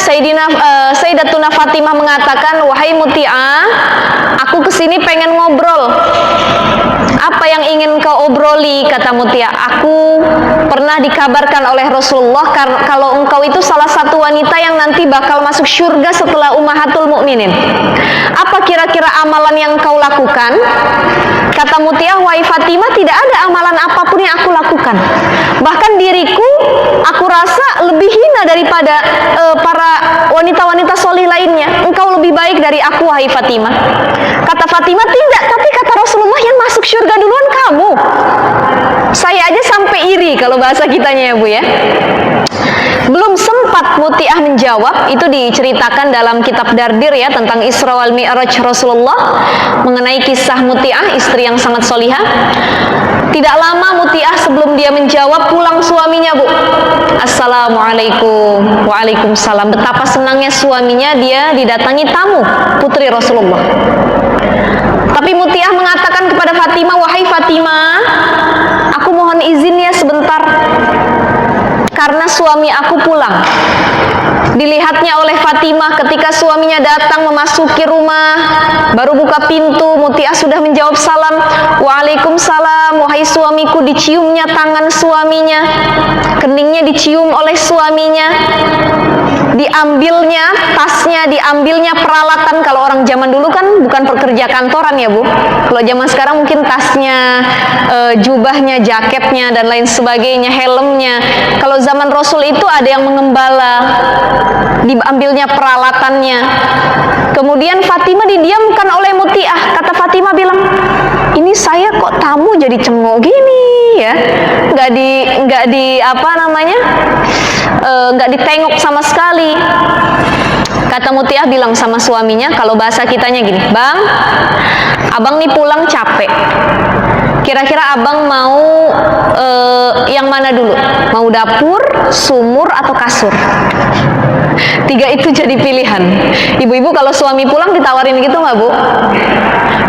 Sayyidatuna Fatimah mengatakan, wahai Muti'ah, aku kesini pengen ngobrol. Apa yang ingin kau obroli? Kata Muti'ah, aku pernah dikabarkan oleh Rasulullah kalau engkau itu salah satu wanita yang nanti bakal masuk surga setelah ummahatul mukminin. Apa kira-kira amalan yang kau lakukan? Kata Muti'ah, wahai Fatimah, tidak ada amalan apapun yang aku lakukan. Bahkan diriku, aku rasa lebih hina daripada para wanita-wanita solih lainnya. Engkau lebih baik dari aku, wahai Fatimah. Kata Fatimah, tidak, tapi kata Rasulullah yang masuk surga duluan kamu. Saya aja sampai iri kalau bahasa kitanya ya Bu ya. Belum sempat Muti'ah menjawab, itu diceritakan dalam kitab Dardir ya, tentang Isra wal Mi'raj Rasulullah, mengenai kisah Muti'ah, istri yang sangat solihah. Tidak lama Muti'ah sebelum dia menjawab, pulang suaminya Bu. Assalamualaikum. Waalaikumsalam. Betapa senangnya suaminya dia didatangi tamu putri Rasulullah. Tapi Muti'ah mengatakan kepada Fatimah, wahai Fatimah, aku mohon izin ya sebentar, karena suami aku pulang. Dilihatnya oleh Fatimah ketika suaminya datang memasuki rumah, baru buka pintu, Muti'ah sudah menjawab salam. Waalaikumsalam. Wahai suamiku, diciumnya tangan suaminya, keningnya dicium oleh suaminya, diambilnya tasnya, diambilnya peralatan. Kalau orang zaman dulu kan bukan pekerja kantoran ya Bu. Kalau zaman sekarang mungkin tasnya, jubahnya, jaketnya dan lain sebagainya, helmnya. Kalau zaman Rasul itu ada yang mengembala, diambilnya peralatannya. Kemudian Fatimah didiamkan oleh Muti'ah. Kata Fatimah bilang, ini saya kok tamu jadi cengok gini ya, nggak ditengok sama sekali. Kata Muti'ah bilang sama suaminya, kalau bahasa kitanya gini, bang, abang nih pulang capek, kira-kira abang mau yang mana dulu? Mau dapur, sumur, atau kasur? Tiga itu jadi pilihan. Ibu-ibu kalau suami pulang ditawarin gitu nggak Bu?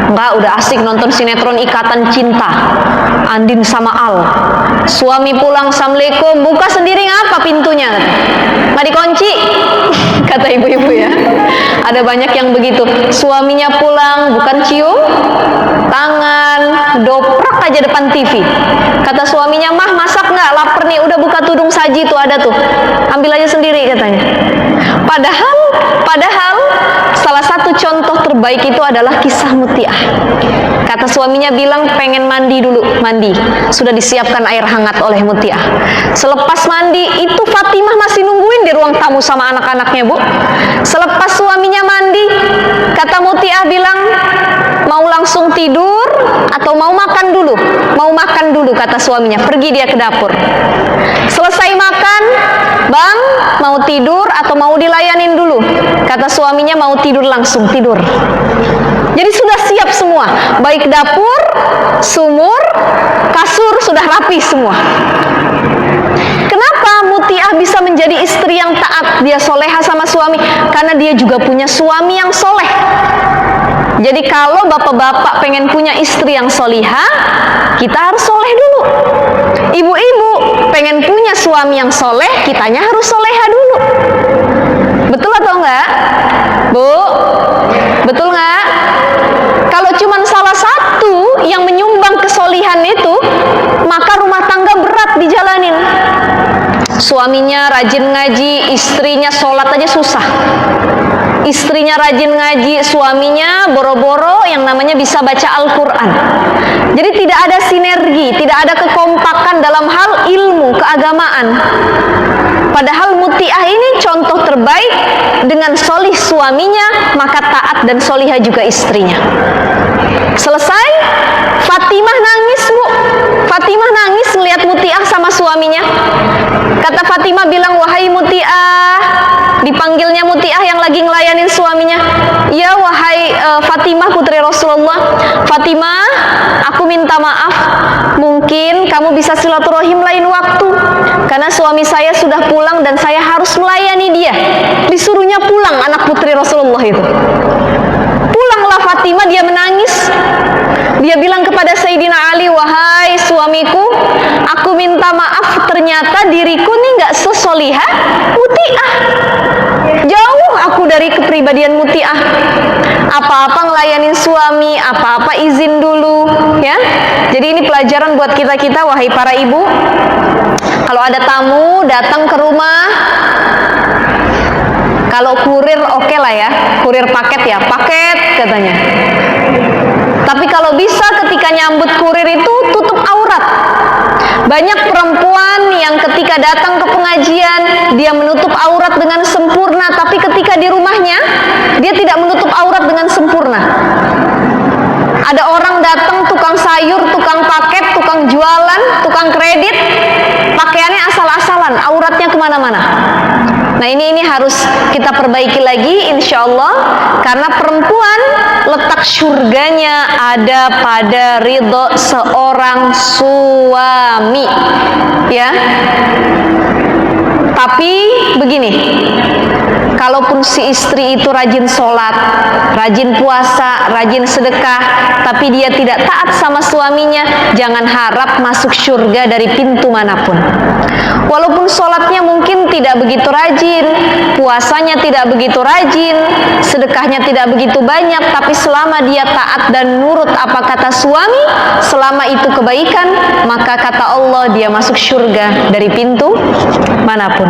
Enggak, udah asik nonton sinetron Ikatan Cinta, Andin sama Al. Suami pulang, assalamualaikum, buka sendiri ngapa pintunya? Nggak dikunci? Kata ibu-ibu ya. Ada banyak yang begitu. Suaminya pulang, bukan cium tangan, doprak aja depan TV. Kata suaminya, mah masak nggak? Lapar nih, udah buka tudung saji tuh, ada tuh, ambil aja sendiri katanya. Padahal salah satu contoh terbaik itu adalah kisah Muti'ah. Kata suaminya bilang pengen mandi dulu, mandi. Sudah disiapkan air hangat oleh Muti'ah. Selepas mandi itu Fatimah masih nungguin di ruang tamu sama anak-anaknya Bu. Selepas suaminya mandi, kata Muti'ah bilang, mau langsung tidur atau mau makan dulu? Mau makan dulu, kata suaminya. Pergi dia ke dapur. Selesai makan, bang, mau tidur atau mau dilayanin dulu? Kata suaminya, mau tidur, langsung tidur. Jadi sudah siap semua, baik dapur, sumur, kasur, sudah rapi semua. Kenapa Muti'ah bisa menjadi istri yang taat? Dia soleha sama suami, karena dia juga punya suami yang soleh. Jadi kalau bapak-bapak pengen punya istri yang solihah, kita harus soleh dulu. Ibu-ibu pengen punya suami yang soleh, kitanya harus soleha dulu. Betul atau enggak? Bu, betul enggak? Kalau cuma salah satu yang menyumbang kesolihan itu, maka rumah tangga berat dijalanin. Suaminya rajin ngaji, istrinya sholat aja susah. Istrinya rajin ngaji, suaminya boro-boro yang namanya bisa baca Al-Quran. Jadi tidak ada sinergi, tidak ada kekompakan dalam hal ilmu keagamaan. Padahal Muti'ah ini contoh terbaik, dengan solih suaminya, maka taat dan solihah juga istrinya. Selesai, Fatimah nangis Bu. Fatimah nangis melihat Muti'ah sama suaminya. Kata Fatimah bilang, wahai Muti'ah, dipanggilnya Muti'ah yang lagi ngelayanin suaminya. Ya wahai Fatimah putri Rasulullah, Fatimah, aku minta maaf, mungkin kamu bisa silaturahim lain waktu, karena suami saya sudah pulang dan saya harus melayani dia. Disuruhnya pulang anak putri Rasulullah itu. Pulanglah Fatimah, dia menangis. Dia bilang kepada Sayyidina Ali, wahai suamiku, aku minta maaf, ternyata diriku nih nggak sesolihah Muti'ah. dari kepribadian mutiah. Apa-apa ngelayanin suami, apa-apa izin dulu, ya. Jadi ini pelajaran buat kita-kita, wahai para ibu. Kalau ada tamu datang ke rumah, kalau kurir oke lah ya, kurir paket ya, paket katanya. Tapi kalau bisa ketika nyambut kurir itu tutup aurat. Banyak perempuan yang ketika datang ke pengajian dia menutup aurat dengan sempurna, tapi ketika di rumahnya dia tidak menutup aurat dengan sempurna. Ada orang datang, tukang sayur, tukang paket, tukang jualan, tukang kredit, pakaiannya asal-asalan, auratnya kemana-mana. Nah ini harus kita perbaiki lagi insya Allah, karena perempuan letak surganya ada pada ridho seorang suami, ya. Tapi begini, kalaupun si istri itu rajin sholat, rajin puasa, rajin sedekah, tapi dia tidak taat sama suaminya, jangan harap masuk surga dari pintu manapun. Walaupun sholatnya mungkin tidak begitu rajin, puasanya tidak begitu rajin, sedekahnya tidak begitu banyak, tapi selama dia taat dan nurut apa kata suami, selama itu kebaikan, maka kata Allah dia masuk surga dari pintu manapun.